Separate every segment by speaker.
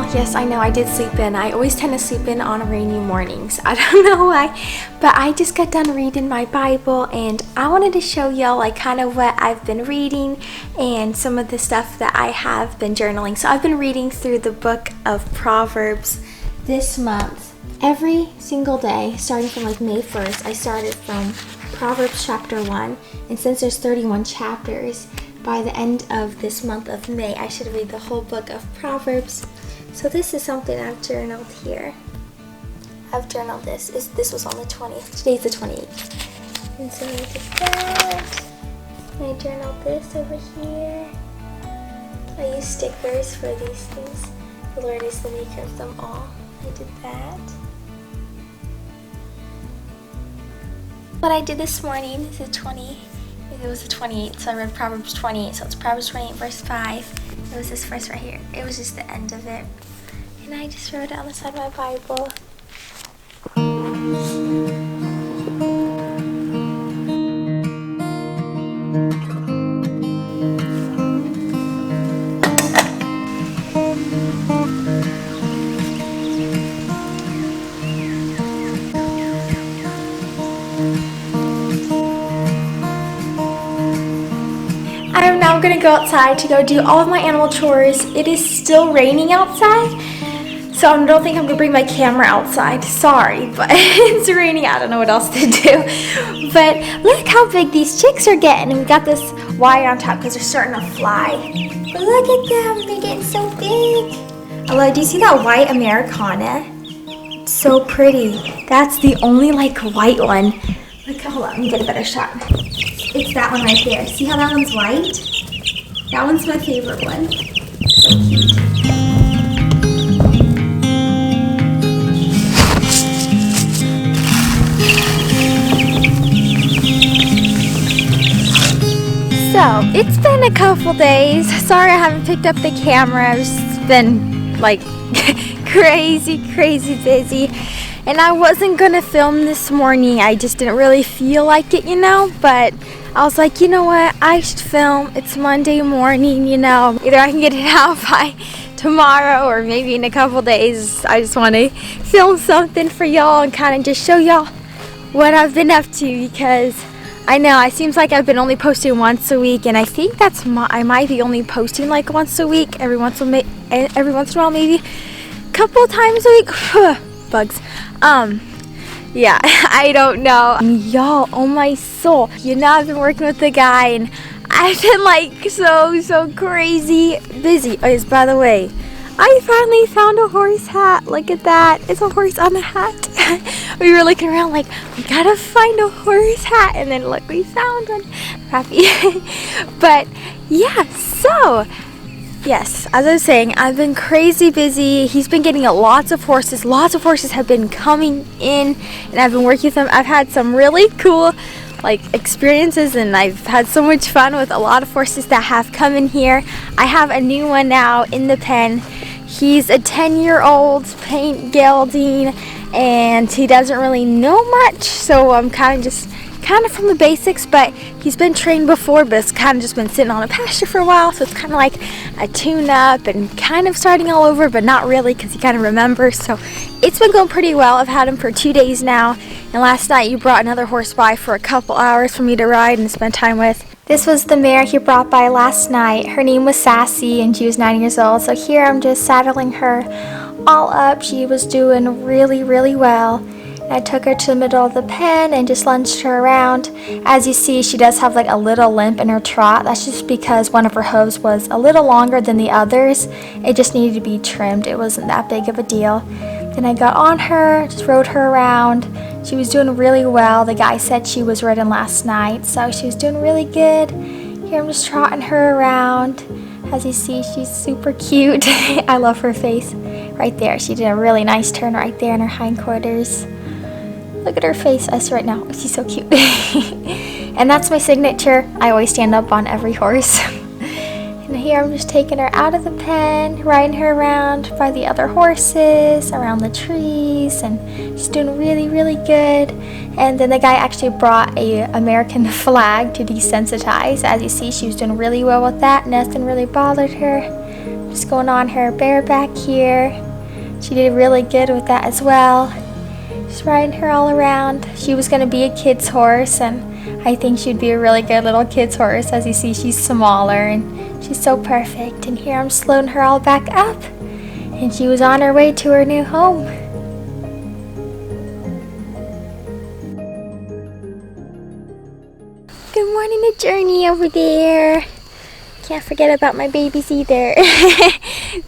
Speaker 1: y'all. Yes, I know I did sleep in. I always tend to sleep in on rainy mornings. I don't know why, but I just got done reading my Bible and I wanted to show y'all like kind of what I've been reading and some of the stuff that I have been journaling. So I've been reading through the book of Proverbs this month. Every single day, starting from like May 1st, I started from Proverbs chapter 1, and since there's 31 chapters, by the end of this month of May, I should read the whole book of Proverbs. So this is something I've journaled here. I've journaled this. This was on the 20th. Today's the 28th. And so I did that. And I journaled this over here. I use stickers for these things. The Lord is the maker of them all. I did that. What I did this morning is it was the 28th, so I read Proverbs 28, so it's Proverbs 28 verse 5. It was this verse right here. It was just the end of it. And I just wrote it on the side of my Bible. I'm gonna go outside to go do all of my animal chores. It is still raining outside, so I don't think I'm gonna bring my camera outside. Sorry, but it's raining. I don't know what else to do. But look how big these chicks are getting. And we got this wire on top because they're starting to fly. But look at them, they're getting so big. Hello, do you see that white Americana? It's so pretty. That's the only like white one. Look, hold on, let me get a better shot. It's that one right there. See how that one's white? That one's my favorite one. So cute. So, it's been a couple days. Sorry I haven't picked up the camera. I've just been like crazy busy. And I wasn't gonna film this morning. I just didn't really feel like it, but I was like, you know what, I should film. It's Monday morning, Either I can get it out by tomorrow or maybe in a couple days. I just want to film something for y'all and kind of just show y'all what I've been up to, because I know it seems like I've been only posting once a week, and I think I might be only posting like once a week, every once in a while, maybe a couple times a week. Bugs. Yeah, I don't know. Y'all, oh my soul. I've been working with the guy and I've been like so crazy busy. Oh, yes, by the way, I finally found a horse hat. Look at that. It's a horse on a hat. We were looking around like, we gotta find a horse hat. And then look, we found one. I'm happy. But yeah, so yes, as I was saying, I've been crazy busy. He's been getting lots of horses. Lots of horses have been coming in, and I've been working with them. I've had some really cool experiences, and I've had so much fun with a lot of horses that have come in here. I have a new one now in the pen. He's a 10-year-old paint gelding, and he doesn't really know much, so I'm kind of from the basics, but he's been trained before, but it's kind of just been sitting on a pasture for a while, so it's kind of like a tune-up and kind of starting all over, but not really because he kind of remembers. So it's been going pretty well. I've had him for 2 days now, and last night you brought another horse by for a couple hours for me to ride and spend time with. This was the mare he brought by last night. Her name was Sassy, and she was 9 years old, so here I'm just saddling her all up. She was doing really well. I took her to the middle of the pen and just lunged her around. As you see, she does have like a little limp in her trot. That's just because one of her hooves was a little longer than the others. It just needed to be trimmed. It wasn't that big of a deal. Then I got on her, just rode her around. She was doing really well. The guy said she was ridden last night, so she was doing really good. Here I'm just trotting her around. As you see, she's super cute. I love her face right there. She did a really nice turn right there in her hindquarters. Look at her face, us right now. She's so cute. And that's my signature. I always stand up on every horse. And here I'm just taking her out of the pen, riding her around by the other horses, around the trees, and she's doing really good. And then the guy actually brought a American flag to desensitize. As you see, she was doing really well with that. Nothing really bothered her. Just going on her bareback here. She did really good with that as well. Just riding her all around. She was going to be a kid's horse, and I think she'd be a really good little kid's horse. As you see, she's smaller and she's so perfect. And here I'm just loading her all back up, and she was on her way to her new home. Good morning to Journey over there. Can't forget about my babies either.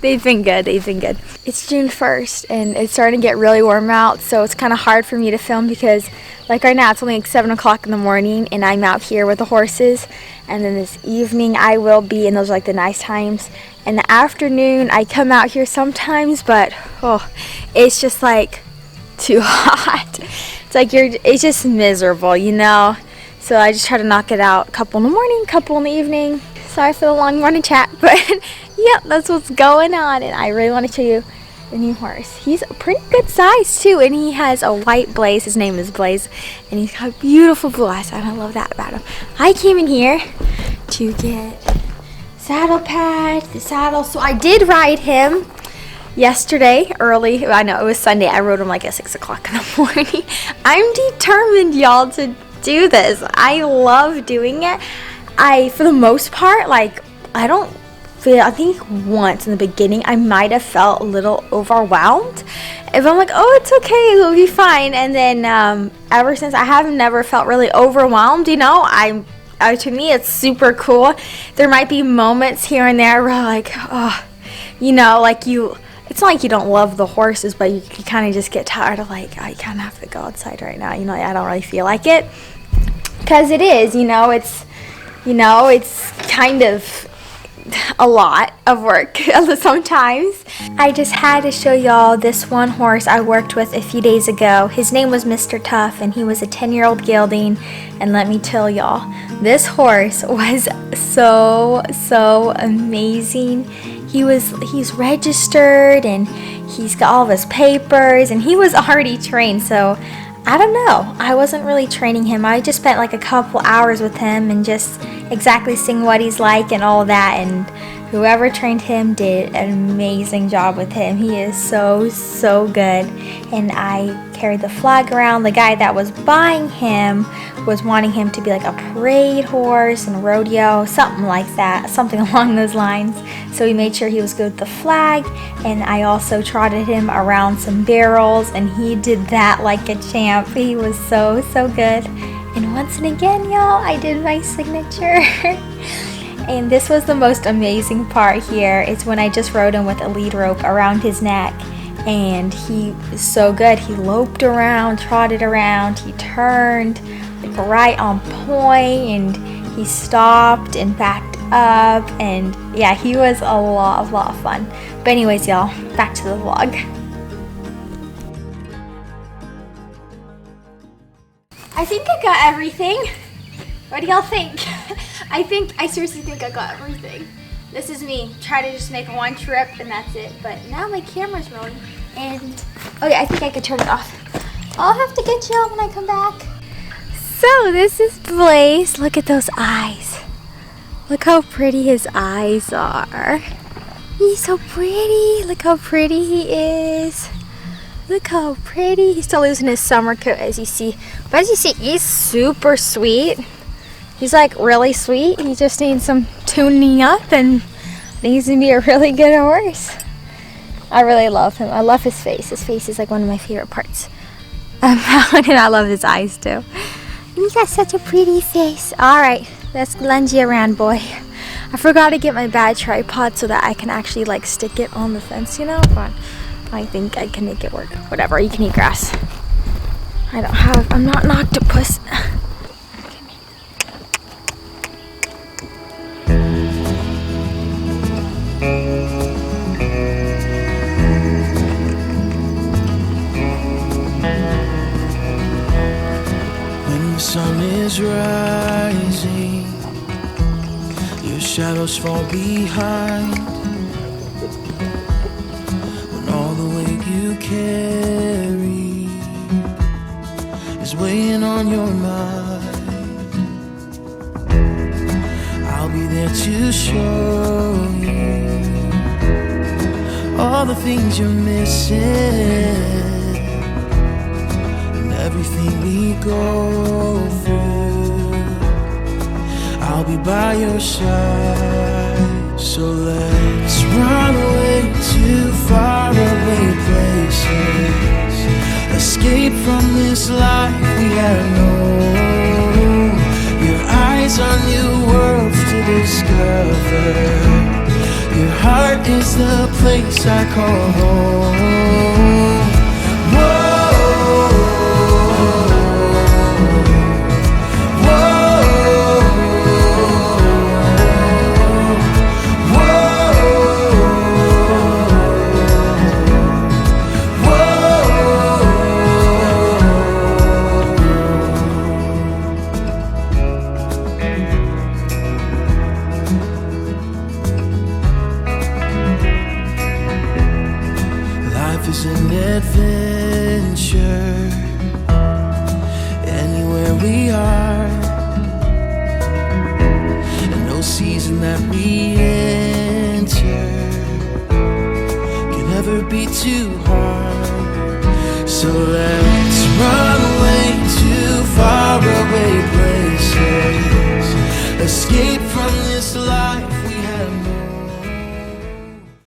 Speaker 1: They've been good. It's June 1st and it's starting to get really warm out, so it's kind of hard for me to film because like right now it's only like 7 o'clock in the morning and I'm out here with the horses, and then this evening I will be, and those are like the nice times. In the afternoon I come out here sometimes, but it's just like too hot. It's like it's just miserable, you know. So I just try to knock it out, a couple in the morning, couple in the evening. Sorry for the long running chat, but yep, that's what's going on. And I really want to show you the new horse. He's a pretty good size too, and he has a white Blaze. His name is Blaze, and he's got beautiful blue eyes, and I love that about him. I came in here to get saddle pad, the saddle. So I did ride him yesterday early. I know it was Sunday. I rode him like at 6 o'clock in the morning. I'm determined, y'all, to do this. I love doing it. For the most part, like, I think once in the beginning I might have felt a little overwhelmed. If I'm like, oh, it's okay, it'll be fine. And then ever since, I have never felt really overwhelmed, you know. To me, it's super cool. There might be moments here and there where like, oh, you know, like it's not like you don't love the horses, but you kind of just get tired of like, I kind of have to go outside right now. You know, I don't really feel like it. Because it is, it's kind of a lot of work sometimes. I just had to show y'all this one horse I worked with a few days ago. His name was Mr. Tough, and he was a 10-year-old gelding. And let me tell y'all, this horse was so amazing. He's registered, and he's got all of his papers, and he was already trained. So I don't know. I wasn't really training him. I just spent like a couple hours with him and just exactly seeing what he's like and all that. And whoever trained him did an amazing job with him. He is so good. And I carried the flag around. The guy that was buying him was wanting him to be like a parade horse and rodeo, something like that, something along those lines. So we made sure he was good with the flag, and I also trotted him around some barrels, and he did that like a champ. He was so good. And once and again, y'all, I did my signature. And this was the most amazing part here. It's when I just rode him with a lead rope around his neck. And he is so good. He loped around, trotted around, he turned like right on point, and he stopped and backed up, and yeah, he was a lot of fun. But anyways, y'all, back to the vlog. I think I got everything. What do y'all think? I seriously think I got everything. This is me try to just make one trip and that's it. But now my camera's rolling, and oh yeah, I think I could turn it off. I'll have to get y'all when I come back. So this is Blaze. Look at those eyes. Look how pretty his eyes are. He's so pretty. Look how pretty he is. Look how pretty. He's still losing his summer coat, as you see. But as you see, he's super sweet. He's like really sweet. He just needs some tuning up, and I think he's gonna be a really good horse. I really love him. I love his face. His face is like one of my favorite parts. And I love his eyes too. He's got such a pretty face. Alright, let's lunge you around, boy. I forgot to get my bad tripod so that I can actually like stick it on the fence, you know? But I think I can make it work. Whatever, you can eat grass. I'm not an octopus.
Speaker 2: The sun is rising, your shadows fall behind. When all the weight you carry is weighing on your mind, I'll be there to show you all the things you're missing, and everything we go through. I'll be by your side. So let's run away to faraway places, escape from this life we have known. Your eyes are new worlds to discover. Your heart is the place I call home. Life is an adventure, anywhere we are, and no season that we enter can ever be too hard. So let's run away to faraway places, escape